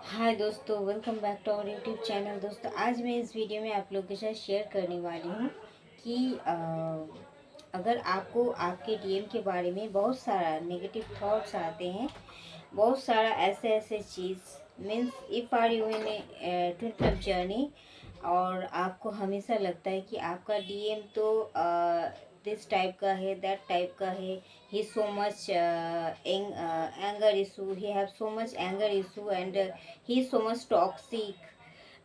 हाय दोस्तों, welcome back to our YouTube channel. दोस्तों, आज मैं इस वीडियो में आप लोगों के साथ शेयर करने वाली हूँ कि अगर आपको आपके डीएम के बारे में बहुत सारा नेगेटिव थॉट्स आते हैं, बहुत सारा ऐसे ऐसे चीज़ means if are you in twin club journey और आपको हमेशा लगता है कि आपका डीएम तो दिस टाइप का है, दैट टाइप का है, he so much anger issue, he have so much anger issue and he is so much toxic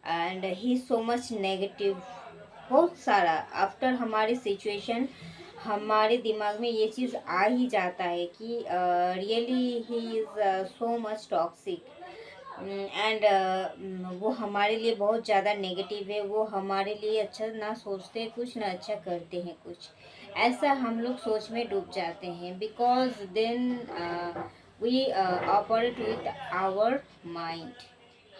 and he is so much negative। बहुत सारा आफ्टर हमारे सिचुएशन हमारे दिमाग में ये चीज़ आ ही जाता है कि really he is so much toxic and वो हमारे लिए बहुत ज़्यादा नेगेटिव है। वो हमारे लिए अच्छा ना सोचते कुछ, ना अच्छा करते हैं कुछ। ऐसा हम लोग सोच में डूब जाते हैं because then we operate with our mind.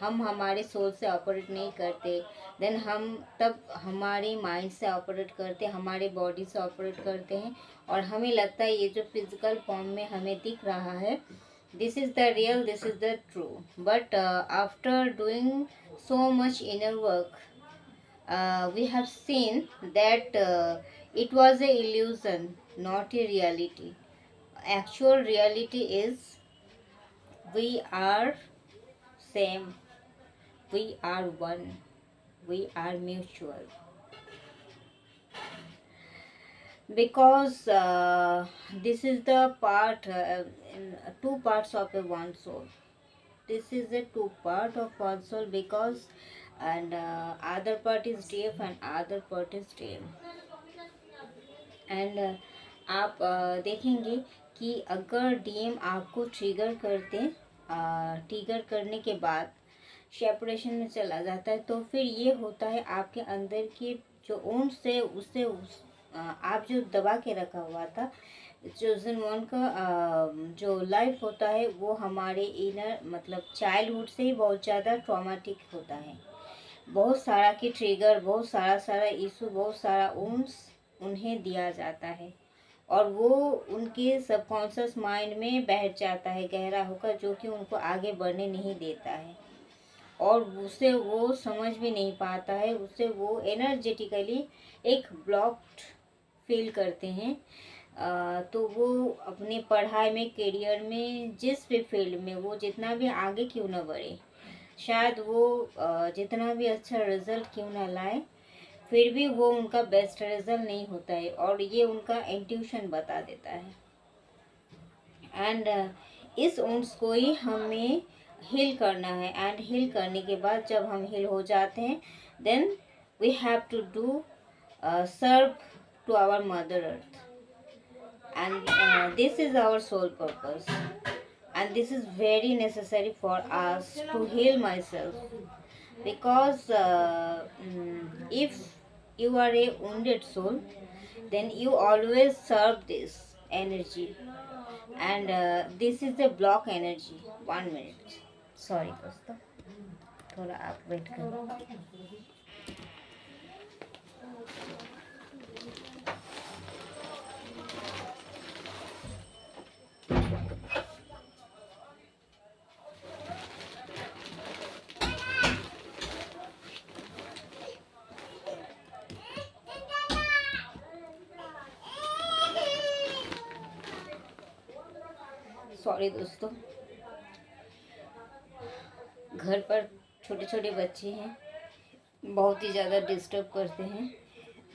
हम हमारे सोच से ऑपरेट नहीं करते, देन हम तब हमारे माइंड से ऑपरेट करते, हमारे बॉडी से ऑपरेट करते हैं और हमें लगता है ये जो फिजिकल फॉर्म में हमें दिख रहा है this is the real, this is the true, but after doing so much inner work we have seen that it was a illusion, not a reality. Actual reality is we are same, we are one, we are mutual, because this is the part in two parts of a one soul. This is a two part of one soul because and other part is DF and other part is DM। And आप देखेंगे कि अगर DM आपको trigger करते, trigger करने के बाद separation में चला जाता है तो फिर ये होता है आपके अंदर की जो ऊंट से उससे आप जो दबा के रखा हुआ था, चोजन वन का जो लाइफ होता है वो हमारे इनर मतलब चाइल्डहुड से ही बहुत ज़्यादा ट्रॉमेटिक होता है। बहुत सारा की ट्रिगर, बहुत सारा सारा इशू, बहुत सारा ऊंस उन्हें दिया जाता है और वो उनके सबकॉन्शियस माइंड में बैठ जाता है गहरा होकर, जो कि उनको आगे बढ़ने नहीं देता है और उसे वो समझ भी नहीं पाता है। उससे वो एनर्जेटिकली एक ब्लॉक्ड फील करते हैं। तो वो अपने पढ़ाई में, करियर में, जिस भी फील्ड में वो जितना भी आगे क्यों ना बढ़े, शायद वो जितना भी अच्छा रिजल्ट क्यों ना लाए, फिर भी वो उनका बेस्ट रिजल्ट नहीं होता है और ये उनका इंट्यूशन बता देता है। एंड इस ऊंट्स को ही हमें हील करना है एंड हील करने के बाद जब हम हील हो जाते हैं then we have to do serve to our mother earth and this is our soul purpose and this is very necessary for us to heal myself because if you are a wounded soul then you always serve this energy and this is the block energy। 1 minute, sorry दोस्तों, थोड़ा आप wait करो। Sorry दोस्तों, घर पर छोटे छोटे बच्चे हैं, बहुत ही ज़्यादा डिस्टर्ब करते हैं,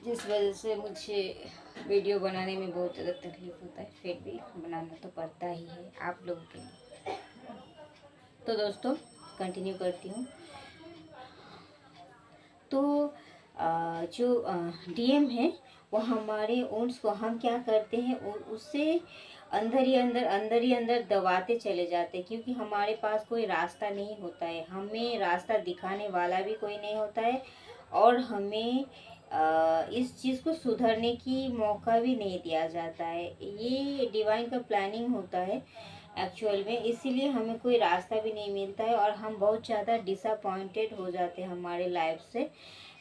जिस वजह से मुझे वीडियो बनाने में बहुत ज़्यादा तकलीफ़ होता है। फिर भी बनाना तो पड़ता ही है आप लोगों के लिए। तो दोस्तों कंटिन्यू करती हूँ। तो जो डीएम है वो हमारे ऊंट्स को हम क्या करते हैं उससे अंदर ही अंदर दबाते चले जाते हैं, क्योंकि हमारे पास कोई रास्ता नहीं होता है, हमें रास्ता दिखाने वाला भी कोई नहीं होता है और हमें इस चीज़ को सुधरने की मौका भी नहीं दिया जाता है। ये डिवाइन का प्लानिंग होता है एक्चुअल में, इसीलिए हमें कोई रास्ता भी नहीं मिलता है और हम बहुत ज़्यादा डिसअपॉइंटेड हो जाते हैं हमारे लाइफ से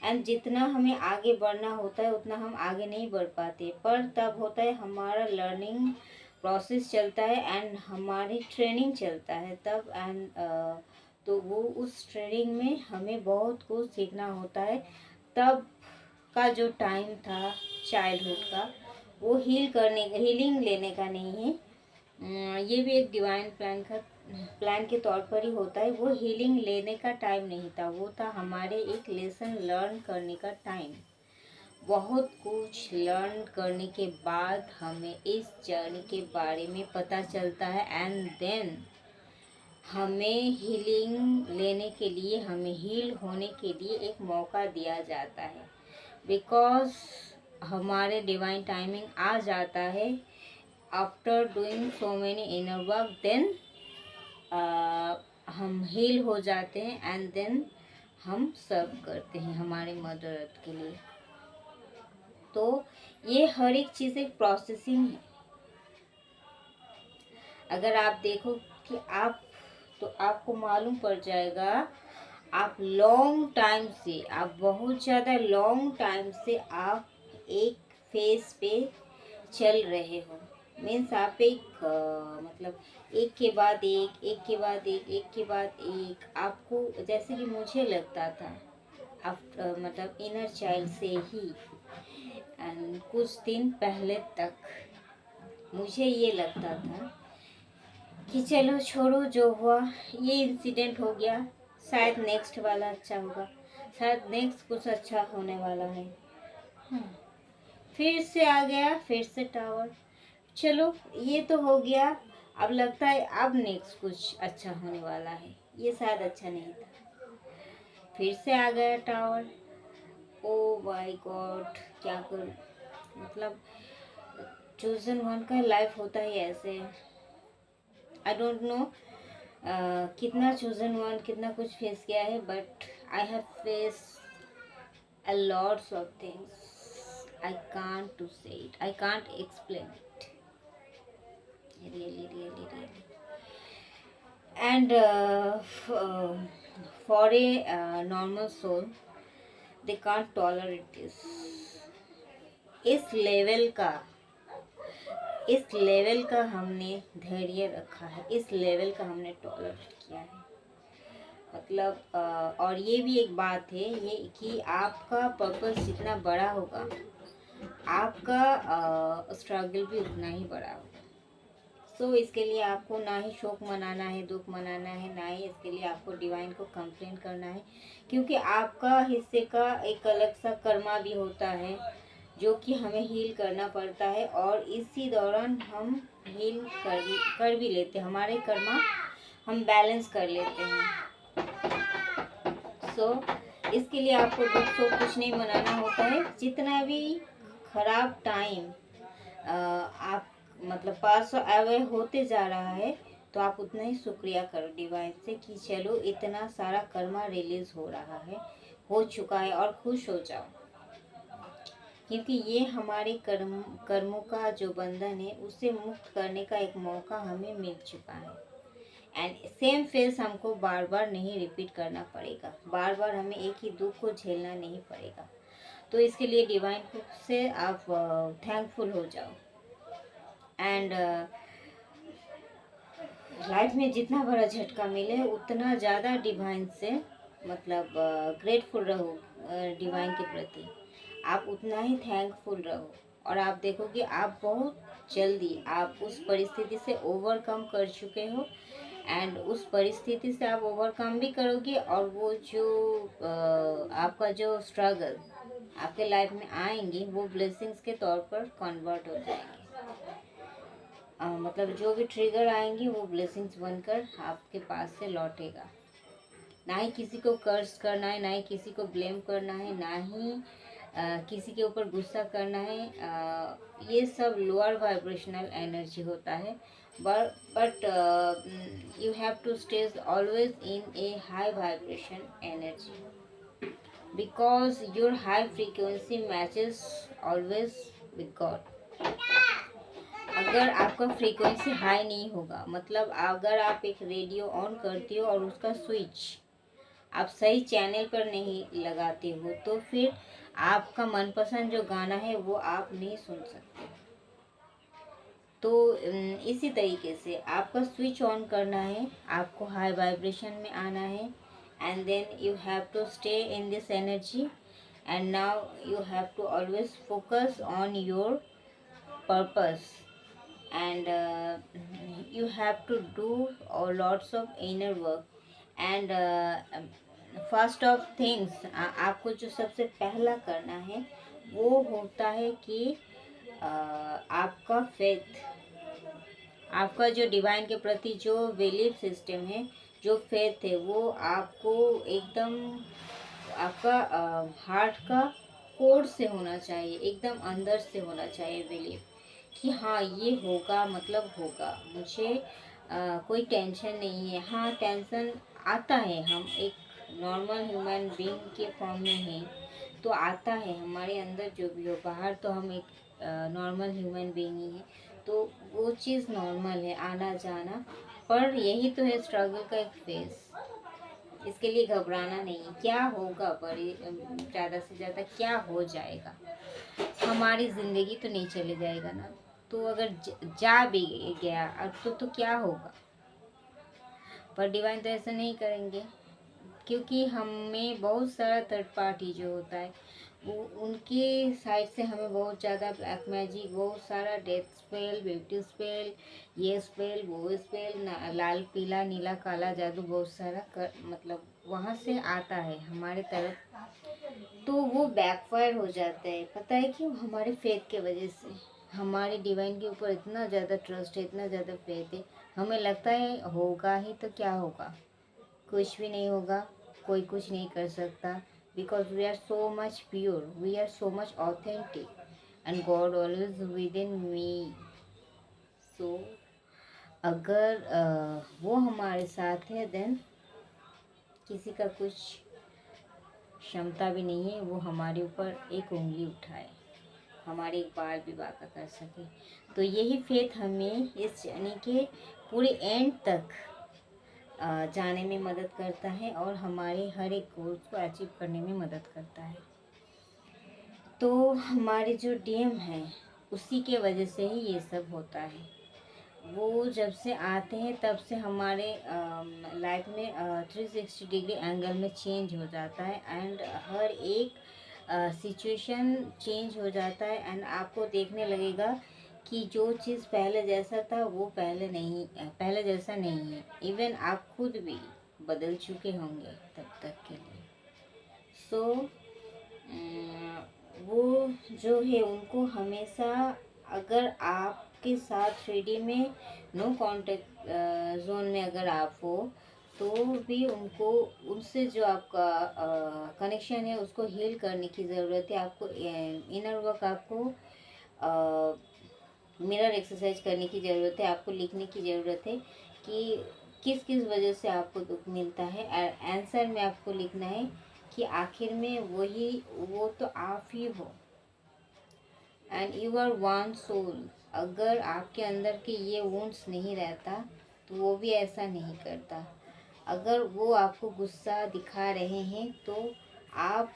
एंड जितना हमें आगे बढ़ना होता है उतना हम आगे नहीं बढ़ पाते। पर तब होता है हमारा लर्निंग प्रोसेस चलता है एंड हमारी ट्रेनिंग चलता है तब एंड तो वो उस ट्रेनिंग में हमें बहुत कुछ सीखना होता है। तब का जो टाइम था चाइल्डहुड का, वो हीलिंग लेने का नहीं है। ये भी एक डिवाइन प्लान के तौर पर ही होता है। वो हीलिंग लेने का टाइम नहीं था, वो था हमारे एक लेसन लर्न करने का टाइम। बहुत कुछ लर्न करने के बाद हमें इस जर्नी के बारे में पता चलता है, एंड देन हमें हीलिंग लेने के लिए, हमें हील होने के लिए एक मौका दिया जाता है। बिकॉज हमारे डिवाइन टाइमिंग आ जाता है after doing so many inner work, then हम हील हो जाते हैं, एंड देन हम सर्व करते हैं हमारे मदर अर्थ के लिए। तो ये हर एक चीज़ एक प्रोसेसिंग है। अगर आप देखो कि आप, तो आपको मालूम पड़ जाएगा, आप लॉन्ग टाइम से, आप बहुत ज़्यादा लॉन्ग टाइम से आप एक फेज पे चल रहे हो। मीन्स आप एक मतलब एक के बाद एक के बाद एक के बाद एक, आपको जैसे कि मुझे लगता था आप मतलब इनर चाइल्ड से ही, एंड कुछ दिन पहले तक मुझे ये लगता था कि चलो छोड़ो, जो हुआ ये इंसिडेंट हो गया, शायद नेक्स्ट वाला अच्छा होगा, शायद नेक्स्ट कुछ अच्छा होने वाला है। फिर से आ गया, फिर से टावर, चलो ये तो हो गया, अब लगता है अब नेक्स्ट कुछ अच्छा होने वाला है, ये शायद अच्छा नहीं था। फिर से आ गया टावर, ओ माय गॉड क्या करूं। मतलब चूजन वन का लाइफ होता ही ऐसे। आई डोंट नो कितना चूजन वन कितना कुछ फेस किया है, but I have face a lots of things. I can't to say it, I can't explain it, really. And for a normal soul, they can't tolerate this। इस level का, इस level का हमने धैर्य रखा है, इस लेवल का हमने टॉलरेट किया है। मतलब और ये भी एक बात है ये कि आपका पर्पस जितना बड़ा होगा, आपका स्ट्रगल भी उतना ही बड़ा होगा। सो इसके लिए आपको ना ही शोक मनाना है, दुख मनाना है, ना ही इसके लिए आपको डिवाइन को कंप्लेन करना है, क्योंकि आपका हिस्से का एक अलग सा कर्मा भी होता है जो कि हमें हील करना पड़ता है, और इसी दौरान हम हील कर भी लेते हैं, हमारे कर्मा हम बैलेंस कर लेते हैं। सो इसके लिए आपको दुख शोक कुछ नहीं मनाना होता है। जितना भी खराब टाइम आप मतलब पास अवे होते जा रहा है, तो आप उतना ही शुक्रिया करो डिवाइन से कि चलो इतना सारा कर्मा रिलीज हो रहा है, हो चुका है, और खुश हो जाओ, क्योंकि ये हमारे कर्मों का जो बंधन है उससे मुक्त करने का एक मौका हमें मिल चुका है। एंड सेम फेस हमको बार बार नहीं रिपीट करना पड़ेगा, बार बार हमें एक ही दुख को झेलना नहीं पड़ेगा। तो इसके लिए डिवाइन से आप थैंकफुल हो जाओ। एंड लाइफ में जितना बड़ा झटका मिले उतना ज़्यादा डिवाइन से मतलब ग्रेटफुल रहो डिवाइन के प्रति, आप उतना ही थैंकफुल रहो, और आप देखोगे आप बहुत जल्दी आप उस परिस्थिति से ओवरकम कर चुके हो, एंड उस परिस्थिति से आप ओवरकम भी करोगे, और वो जो आपका जो स्ट्रगल आपके लाइफ में आएंगे वो ब्लेसिंग्स के तौर पर कन्वर्ट हो जाएंगे। मतलब जो भी ट्रिगर आएंगी वो ब्लेसिंग्स बनकर आपके पास से लौटेगा। ना ही किसी को कर्ज करना है, ना ही किसी को ब्लेम करना है, ना ही किसी के ऊपर गुस्सा करना है। ये सब लोअर वाइब्रेशनल एनर्जी होता है, but you have to stay always in a high vibration energy, because your high frequency matches always with God. अगर आपका फ्रीक्वेंसी हाई नहीं होगा, मतलब अगर आप एक रेडियो ऑन करते हो और उसका स्विच आप सही चैनल पर नहीं लगाते हो, तो फिर आपका मनपसंद जो गाना है वो आप नहीं सुन सकते। तो इसी तरीके से आपका स्विच ऑन करना है, आपको हाई वाइब्रेशन में आना है, and then you have to stay in this energy, and now you have to always focus on your purpose, and you have to do lots of inner work, and first of things आपको जो सबसे पहला करना है वो होता है कि आपका फेथ, आपका जो डिवाइन के प्रति जो बिलीफ सिस्टम है, जो फेथ है, वो आपको एकदम आपका हार्ट का कोर से होना चाहिए, एकदम अंदर से होना चाहिए बिलीफ कि हाँ ये होगा, मतलब होगा। मुझे कोई टेंशन नहीं है। हाँ टेंशन आता है, हम एक नॉर्मल ह्यूमन बीइंग के फॉर्म में हैं तो आता है हमारे अंदर, जो भी हो। बाहर तो हम एक नॉर्मल ह्यूमन बीइंग ही है, तो वो चीज़ नॉर्मल है आना जाना, पर यही तो है स्ट्रगल का एक फेज। इसके लिए घबराना नहीं। क्या होगा, बड़ी ज़्यादा से ज़्यादा क्या हो जाएगा, हमारी ज़िंदगी तो नहीं चले जाएगा ना। तो अगर जा भी गया तो क्या होगा, पर डिवाइन तो ऐसा नहीं करेंगे, क्योंकि हमें बहुत सारा थर्ड पार्टी जो होता है वो उनके साइड से हमें बहुत ज़्यादा ब्लैक मैजिक, बहुत सारा डेथ स्पेल, ब्यूटी स्पेल, ये स्पेल, वो स्पेल, लाल पीला नीला काला जादू, बहुत सारा मतलब वहाँ से आता है हमारे तरफ, तो वो बैकफायर हो जाता है। पता है क्यों? हमारे फेथ के वजह से। हमारे डिवाइन के ऊपर इतना ज़्यादा ट्रस्ट है, इतना ज़्यादा फेथ है, हमें लगता है होगा ही, तो क्या होगा, कुछ भी नहीं होगा, कोई कुछ नहीं कर सकता, because we are so much pure, we are so much authentic, and God always within me. So अगर वो हमारे साथ है, देन किसी का कुछ क्षमता भी नहीं है वो हमारे ऊपर एक उंगली उठाए, हमारे एक बाल भी बांका कर सके। तो यही फेथ हमें इस जर्नी के पूरे एंड तक जाने में मदद करता है और हमारे हर एक गोल्स को अचीव करने में मदद करता है। तो हमारे जो डीएम है उसी के वजह से ही ये सब होता है। वो जब से आते हैं तब से हमारे लाइफ में 360 डिग्री एंगल में चेंज हो जाता है, एंड हर एक सिचुएशन चेंज हो जाता है, एंड आपको देखने लगेगा कि जो चीज़ पहले जैसा था वो पहले जैसा नहीं है। इवन आप खुद भी बदल चुके होंगे तब तक के लिए। सो वो जो है उनको हमेशा, अगर आपके साथ 3D में नो कांटेक्ट जोन में अगर आप हो तो भी उनको, उनसे जो आपका कनेक्शन है उसको हील करने की ज़रूरत है। आपको इनर वर्क, आपको मिरर एक्सरसाइज करने की ज़रूरत है, आपको लिखने की ज़रूरत है कि किस किस वजह से आपको दुख मिलता है। आंसर में आपको लिखना है कि आखिर में वो तो आप ही हो, and you are one soul. अगर आपके अंदर के ये वुंड्स नहीं रहता तो वो भी ऐसा नहीं करता। अगर वो आपको गुस्सा दिखा रहे हैं तो आप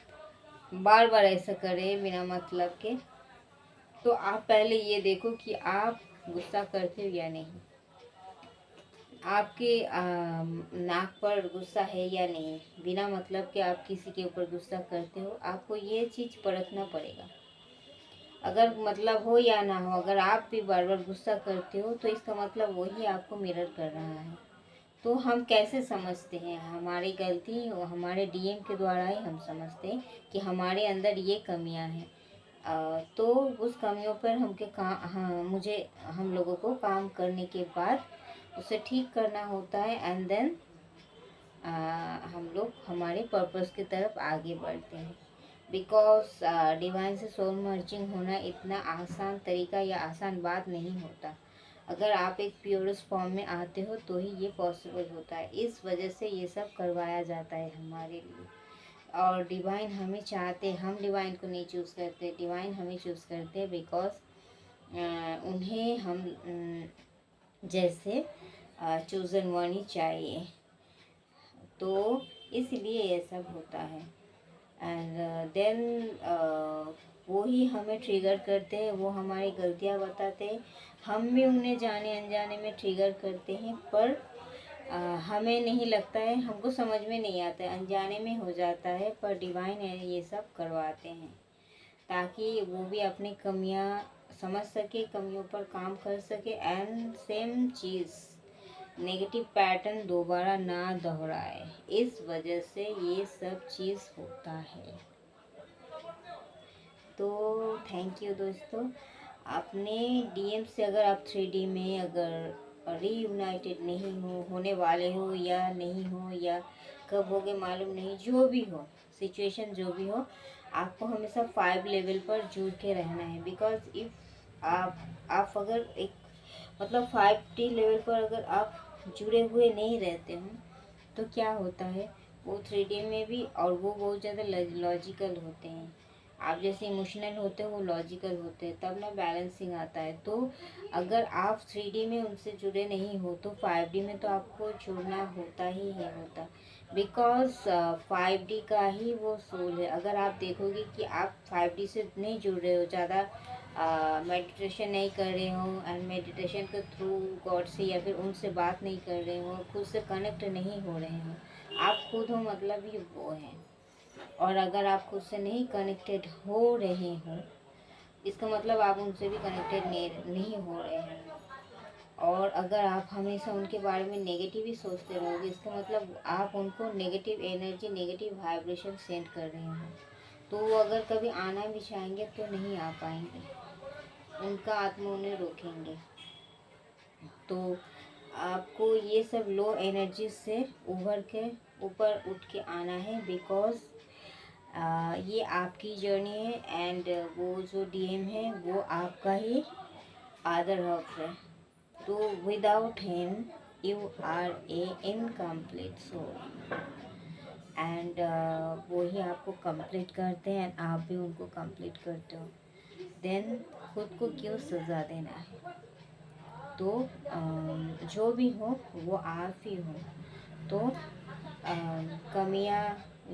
बार बार ऐसा कर रहे हैं बिना मतलब के, तो आप पहले ये देखो कि आप गुस्सा करते हो या नहीं, आपके नाक पर गुस्सा है या नहीं, बिना मतलब के आप किसी के ऊपर गुस्सा करते हो। आपको ये चीज़ परखना पड़ेगा। अगर मतलब हो या ना हो, अगर आप भी बार बार गुस्सा करते हो तो इसका मतलब वही आपको मिरर कर रहा है। तो हम कैसे समझते हैं? हमारी गलती हमारे डीएम के द्वारा ही हम समझते हैं कि हमारे अंदर ये कमियां हैं। तो उस कमियों पर हम लोगों को काम करने के बाद उसे ठीक करना होता है, एंड देन हम लोग हमारे पर्पस की तरफ आगे बढ़ते हैं। बिकॉज डिवाइन से सोल मर्जिंग होना इतना आसान तरीका या आसान बात नहीं होता। अगर आप एक प्योरेस्ट फॉर्म में आते हो तो ही ये पॉसिबल होता है। इस वजह से ये सब करवाया जाता है हमारे लिए। और डिवाइन हमें चाहते, हम डिवाइन को नहीं चूज़ करते, डिवाइन हमें चूज़ करते हैं, बिकॉज उन्हें हम जैसे चूज़न वन ही चाहिए। तो इसलिए ये सब होता है, एंड देन वो ही हमें ट्रिगर करते हैं, वो हमारी गलतियाँ बताते हैं, हम भी उन्हें जाने अनजाने में ट्रिगर करते हैं। पर हमें नहीं लगता है, हमको समझ में नहीं आता है, अनजाने में हो जाता है, पर डिवाइन है ये सब करवाते हैं ताकि वो भी अपनी कमियां समझ सके, कमियों पर काम कर सके, and same cheese negative pattern दोबारा ना दोहराए। इस वजह से ये सब चीज़ होता है। तो थैंक यू दोस्तों। अपने डीएम से अगर आप 3D में अगर रीयूनाइटेड नहीं होने वाले हो या नहीं हो, या कब होगे मालूम नहीं, जो भी हो सिचुएशन जो भी हो, आपको हमेशा 5 लेवल पर जुड़ के रहना है। बिकॉज इफ़ आप अगर एक मतलब 5D लेवल पर अगर आप जुड़े हुए नहीं रहते हो तो क्या होता है, वो 3D में भी, और वो बहुत ज़्यादा लॉजिकल होते हैं। आप जैसे इमोशनल होते हो वो लॉजिकल होते हैं, तब ना बैलेंसिंग आता है। तो अगर आप 3D में उनसे जुड़े नहीं हो तो 5D में तो आपको जुड़ना होता ही है होता। बिकॉज 5D का ही वो सोल है। अगर आप देखोगे कि आप 5D से नहीं जुड़ रहे हो, ज़्यादा मेडिटेशन नहीं कर रहे हो, एंड मेडिटेशन के थ्रू गॉड से या फिर उनसे बात नहीं कर रहे हो, खुद से कनेक्ट नहीं हो रहे हो, आप खुद हो मतलब ही वो हैं। और अगर आप खुद से नहीं कनेक्टेड हो रहे हो, इसका मतलब आप उनसे भी कनेक्टेड नहीं हो रहे हैं। और अगर आप हमेशा उनके बारे में नेगेटिव ही सोचते रहोगे, इसका मतलब आप उनको negative energy, negative vibration send कर रहे हो। तो वो अगर कभी आना भी चाहेंगे तो नहीं आ पाएंगे, उनका आत्मा उन्हें रोकेंगे। तो आपको ये सब लो एनर्जी से उभर के ऊपर उठ के आना है। बिकॉज ये आपकी जर्नी है, एंड वो जो डीएम है वो आपका ही आदर हक है। तो without him you are a incomplete soul, and वो ही आपको कंप्लीट करते हैं, एंड आप भी उनको कंप्लीट करते हो। देन खुद को क्यों सज़ा देना है। तो जो भी हो वो आप ही हो। तो कमियां,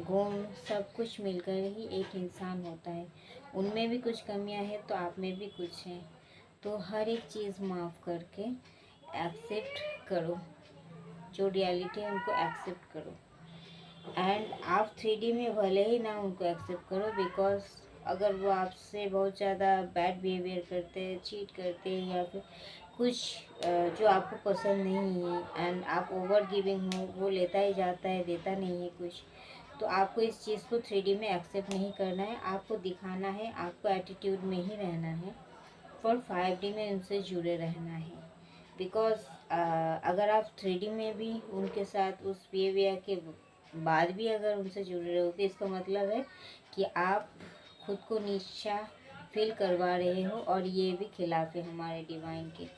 गुण सब कुछ मिलकर ही एक इंसान होता है। उनमें भी कुछ कमियां हैं तो आप में भी कुछ हैं। तो हर एक चीज़ माफ़ करके एक्सेप्ट करो, जो रियलिटी है उनको एक्सेप्ट करो। एंड आप 3D में भले ही ना उनको एक्सेप्ट करो, बिकॉज अगर वो आपसे बहुत ज़्यादा बैड बिहेवियर करते हैं, चीट करते हैं, या फिर कुछ जो आपको पसंद नहीं है, एंड आप ओवर गिविंग हो, वो लेता ही जाता है, देता नहीं है कुछ, तो आपको इस चीज़ को 3D में एक्सेप्ट नहीं करना है। आपको दिखाना है, आपको एटीट्यूड में ही रहना है, और 5D में उनसे जुड़े रहना है। बिकॉज अगर आप 3D में भी उनके साथ उस बिहेवियर के बाद भी अगर उनसे जुड़े रहोगे, इसका मतलब है कि आप खुद को नीचा फील करवा रहे हो, और ये भी खिलाफ है हमारे डिवाइन के।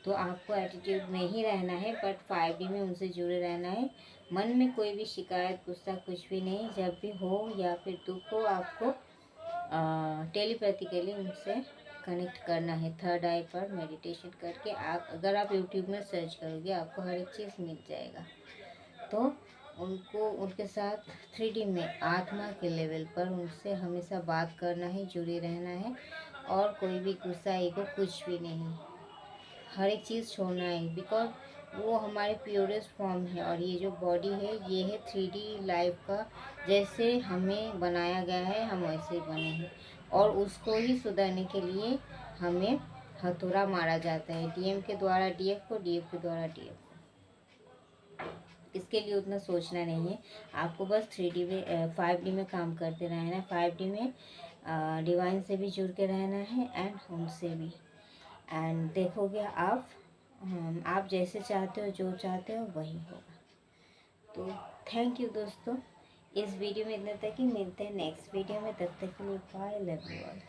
तो आपको एटीट्यूड में ही रहना है, बट 5D में उनसे जुड़े रहना है। मन में कोई भी शिकायत, गुस्सा कुछ भी नहीं। जब भी हो या फिर दुख हो, आपको टेलीपैथिकली उनसे कनेक्ट करना है। थर्ड आई पर मेडिटेशन करके आप, अगर आप यूट्यूब में सर्च करोगे आपको हर एक चीज़ मिल जाएगा। तो उनको, उनके साथ 3D में आत्मा के लेवल पर उनसे हमेशा बात करना है, जुड़े रहना है, और कोई भी गुस्सा, ईगो कुछ भी नहीं, हर एक चीज़ छोड़ना है। बिकॉज वो हमारे प्योरेस्ट फॉर्म है, और ये जो बॉडी है ये है 3D लाइफ का। जैसे हमें बनाया गया है हम वैसे ही बने हैं, और उसको ही सुधारने के लिए हमें हथौड़ा मारा जाता है, डीएम के द्वारा डीएफ को, डीएफ के द्वारा डीएफ को। इसके लिए उतना सोचना नहीं है, आपको बस 3D में 5D में काम करते रहना है। 5D में डिवाइन से भी जुड़ के रहना है, एंड उनसे भी। एंड देखोगे आप जैसे चाहते हो, जो चाहते हो वही होगा। तो थैंक यू दोस्तों, इस वीडियो में इतना तक ही। मिलते हैं नेक्स्ट वीडियो में, तब तक के लिए बाय, लव यू ऑल।